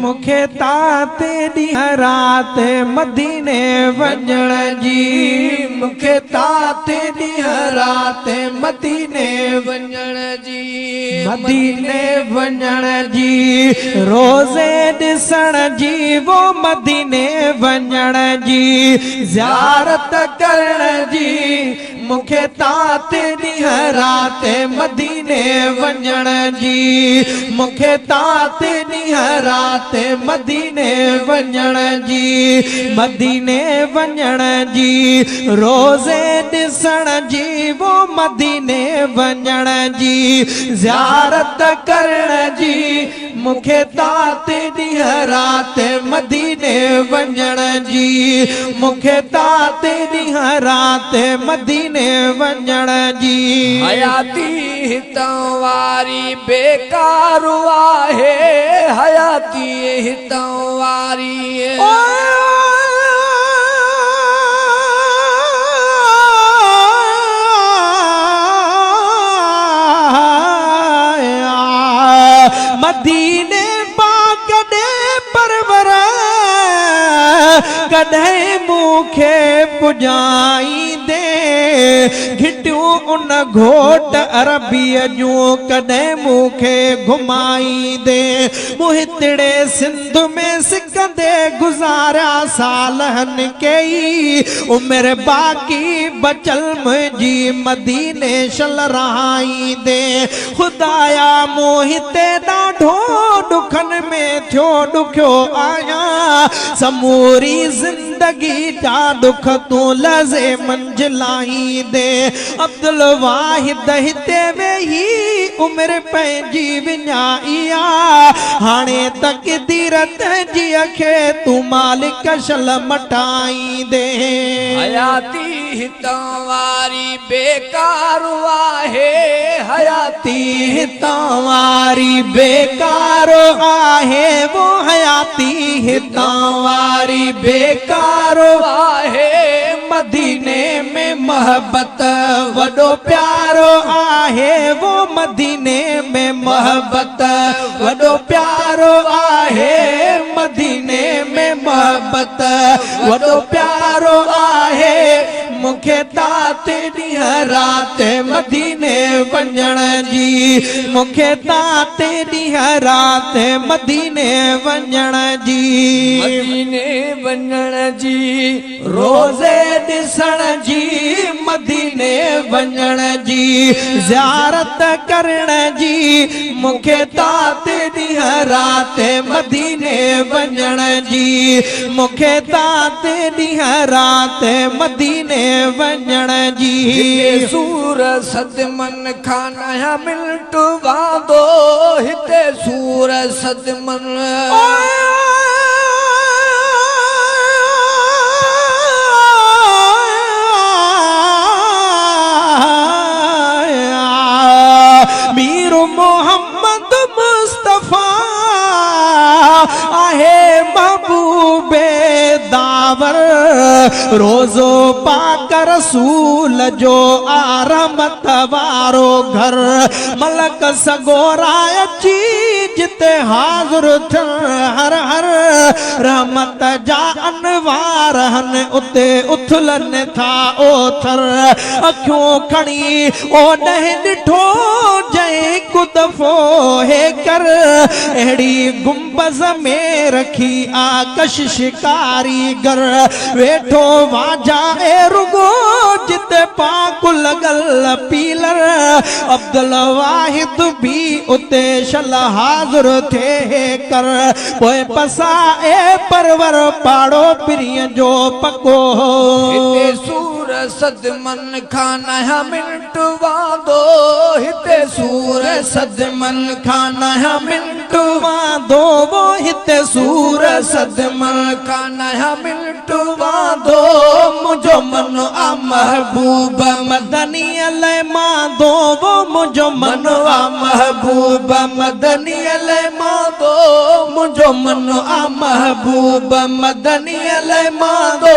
मुखे ताते ॾींहं रात मदीने वञण जी, मुखे ताते ॾींहं रात मदीने वञण जी, मदीने वञण जी, रोज़े ॾिसण जी वो मदीने वञण जी, ज़ियारत करण जी, मुखे ताते ॾींहं रात मदीने वञण जी, मुखे ताते ॾींहं रात मदीने वञण जी, मदीने वञण जी, रोज़े ॾिसण जी वो मदीने वञण जी, ज़ियारत करण जी, मुखे ताते ॾींहं रात मदीने वञण जी, मुखे ताते ॾींहं रात मदीने वञण जी। हयाती हितां वारी बेकार आहे, हयाती हितां वारी मदीने पाक दे परवर कॾहिं मूंखे पुॼाई दे, घिटियूं उन घोट अरबीअ जूं कॾहिं मूंखे घुमाई दे, मुहितड़े सिंध में सिकंदे गुज़ारिया सालहन कई, उमिरि बाक़ी बचल मुंहिंजी मदीने शल रहाई दे, खुदाया मोहिते ॾाढो ॾुखनि में थियो ॾुखियो आहियां, समूरी जिंदगी जा दुख तूं लज़े मंजिलाई दे, अब्दुल वाहिद हिते वेही उमिरि पंहिंजी विञाई आ, हाणे तक़दीर तुंहिंजी खे तूं मालिक शल मटाई दे। हयाती हितां वारी बेकार आहे, हयाती हितां वारी बेकार आहे, वो हयाती हितां वारी बेकार आहे, मदीने में मोहब्बत वॾो प्यारो आहे, वो मदीने में मोहब्बत वॾो प्यारो आहे, मदीने में मोहब्बत वॾो प्यारो आहे, मुखे ताते ॾींहं रात मदीने वञण जी, मुखे ताते ॾींहं रात मदीने वञण जी, मदीने वञण जी, रोज़े ॾिसण जी, मदीने वञण जी, ज़ियारत करण जी, मुखे ताते ॾींहं रात मदीने वञण जी, मुखे ताते ॾींहं रात मदीने वञण जी। सूर सदमन खाना मिंट वादो, हिते सूर सदमन मीर मोहम्मद मुस्तफा आहे महबूबे दावर, रोज़ो पाक रसूल जो रहमत वारो घर, मलक सगोरा अची जिते हाज़ुर थियनि, हर हर रहमत जा अनवार हन उते उथलनि था ओथर, अखियूं खणी ओॾे ॾिठो जंहिं को दफ़ो हे कर, अहिड़ी गुंबज़ में रखी आकश शिकारीगर, वेठो वाजा ए रुगो जिते पाक लॻल पीलर, अब्दुल वाहिद भी उते शल हाज़ुर थे कर, पोइ पसा ए परवर पाड़ो पिरीअ जो पको, हिते सूर सदमन खाना मिंट वादो, हिते सूर सदमन खाना मिंट वादो, वो हिते सूर सदमन खाना मिंट वादो, मुझो मन आ महबूब मदनी अले मादो, वो मुझो मन आ महबूब मदनी अले मादो, मुझो मन आ महबूब मदनी अले मादो,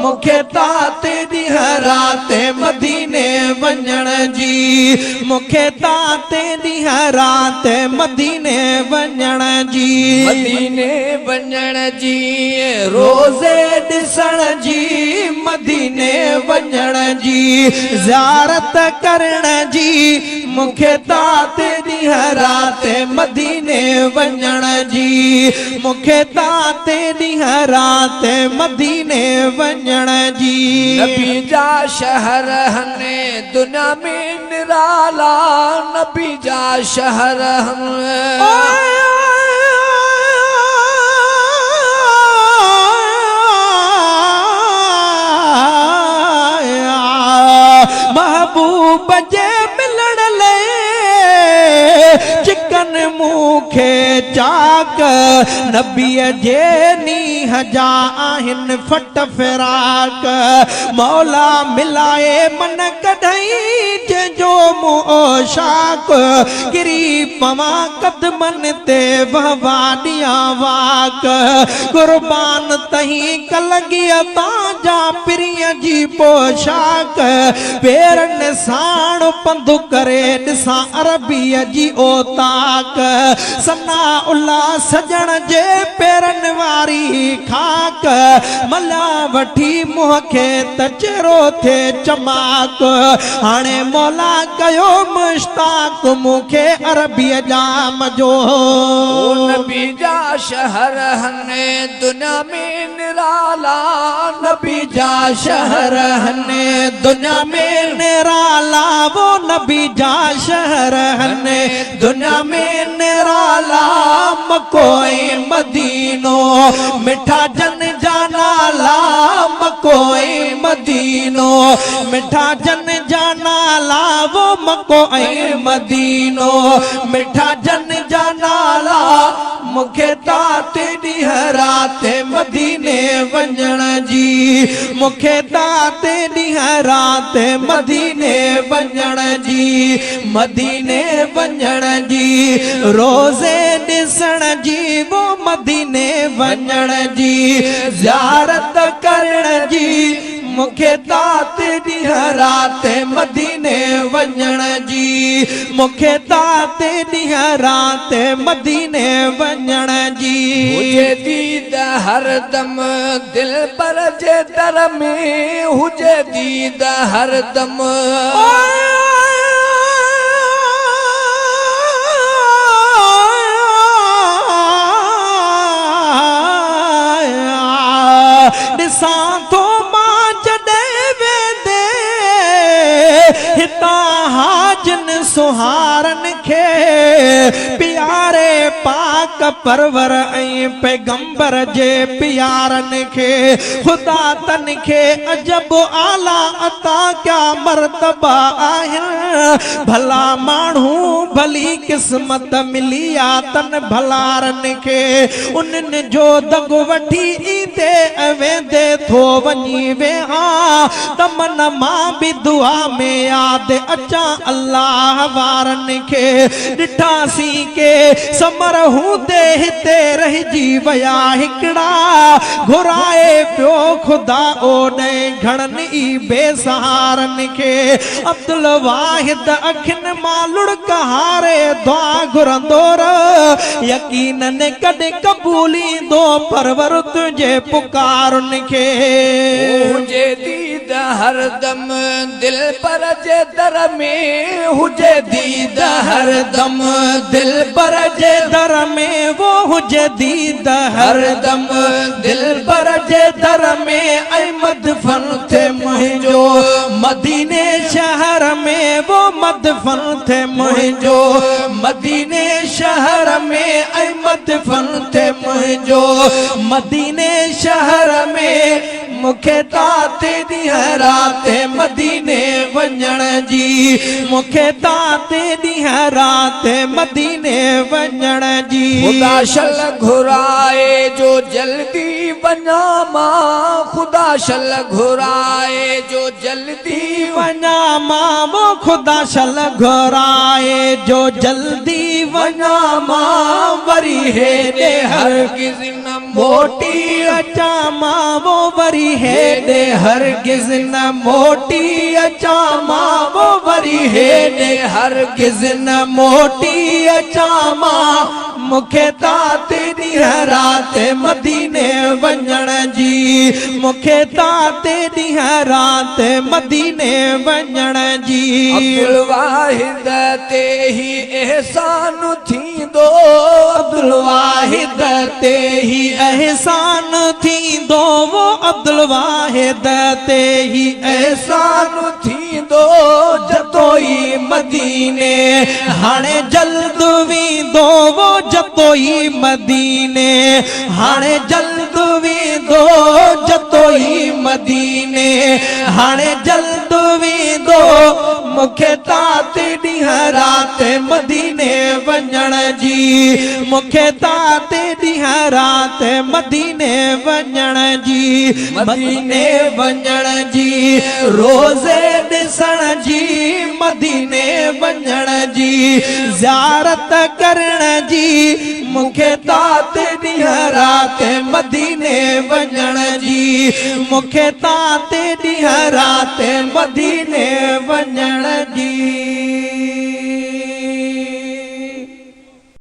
मूंखे ता तेरी रात मदीने वञण जी मूंखे ता तेरी रात मदीने वञण जी मदीने वञण जी रोज़े ॾिसण जी मदीने वञण जी ज़ियारत करण जी मूंखे ता तेरी रात मदीने वञण जी मूंखे ता तेरी रात मदीने वञण जी नबी जा शहर हने दुनिया में निराला नबी जा शहर महबूब जे मिलण ले चिकन मूंखे चाक नबीअ जे नीह जा आहिनि फट फिराक मौला मिलाए मन कढई जो मुंहुं शाक किरी पवां कदमनि ते वहवा ॾियां वाक कुर्बान तहीं कलगीअ तांजा पिरीअ जी पोशाक पेरनि साण पंधु करे ॾिसां अरबीअ जी ओताक सना उल्ला सजण जे पेरनि वारी खाक मला वठी मुंहं खे त चेरो थिए चमाक हाणे मौला कयो मुश्ताक मूंखे अरबीअ जा मजो नबी जा शहर हने दुनिया में निराला नबी जा शहर हने दुनिया में निराला वो नबी जा शहर हने दुनिया में निराला मको ऐं मदीनो मिठा जन जा नाला मको ऐं मदीनो मिठा जन जा नाला वो मको ऐं मदीनो मिठा जन जा नाला मूंखे ता तेरी रात मदीने वञण जी मूंखे ता तेरी रात मदीने वञण जी मदीने वञण जी रोज़े ॾिसण जी वो मदीने वञण जी ज़ियारत करण जी मूंखे ता तेरी रात मदीने वञण जी मूंखे ता तेरी रात मदीने वञण जी हुजे दीद हरदम दिल पर जे दर में हुजे दीद हरदम ॾिसां थो मां जॾहिं वेंदे हितां हाजन सुहारनि खे प्यारे पाक परवर ऐं पैगंबर जे प्यारनि खे ख़ुदा तन खे अजब आला अता क्या मर्तबा आहिनि भला माण्हू भली क़िस्मत मिली आहे तन भलारनि खे उन्हनि जो दगो वठी ईंदे वेंदे थो वञी वेहा तमन मां बि दुआ में यादि अचां अल्लाह वारनि खे ॾिठासीं के समर हूंदे हिते रहिजी विया हिकिड़ा घुराए पियो ख़ुदा ओॾे घणनि ई बेसहारनि खे अब्दुल वाहिद अखियुनि मां लुड़क हारे दुआ घुरंदो यकीनन कॾहिं क़बूलींदो परवर तुंहिंजे पुकारनि खे हुजे दीद हरदम दिल पर जे दर में हुजे दीद हरदम दिल पर जे दर में वो हुजे दीद हरदम दिल पर जे दर में अहमद फन थे मुंहिंजो मदीने शहर में वो मदफन थे मुंहिंजो मदीने शहर में अहमद फन थे मुंहिंजो मदीने शहर में मूंखे ता तेरी रात मदीने वञण जी मूंखे ताते ॾींहं रात मदीने वञण जी खुदा शल घुराए जो जल्दी वञा मां खुदा शल घुराए जो जल्दी वञा मां वो खुदा शल घुराए जो जल्दी वञा मां वरी हेॾे हरगिज़ न मोटी अचा मां वो वरी हेॾे हरगिज़ न मोटी अचा मां वो वरी हेॾे हरगिज़ न मोटी अचा मां मूंखे ताते ॾींहं रात मदीने वञण जी मूंखे ताते ॾींहं रात मदीने वञण जी अब्दुल वाहिद ते ही एहसान थींदो अब्दुल वाहिद ते ही एहसान थींदो वो अब्दुल वाहिद ते ही एहसान थींदो जतोई मदीने हाणे जल्द वेंदो वो जतोई मदीने हाणे जल्द वेंदो जतोई मदीने हाणे जल्द वेंदो मूंखे ताते ॾींहं रात मदीने वञण जी मूंखे ताते ॾींहं रात मदीने वञण जी मदीने वञण जी रोज़े ॾिसण जी मदीने वञण जी ज़ियारत करण जी मूंखे ताते ॾींहं रात मदीने वञण जी मूंखे ताते ॾींहं रात मदीने वञण जी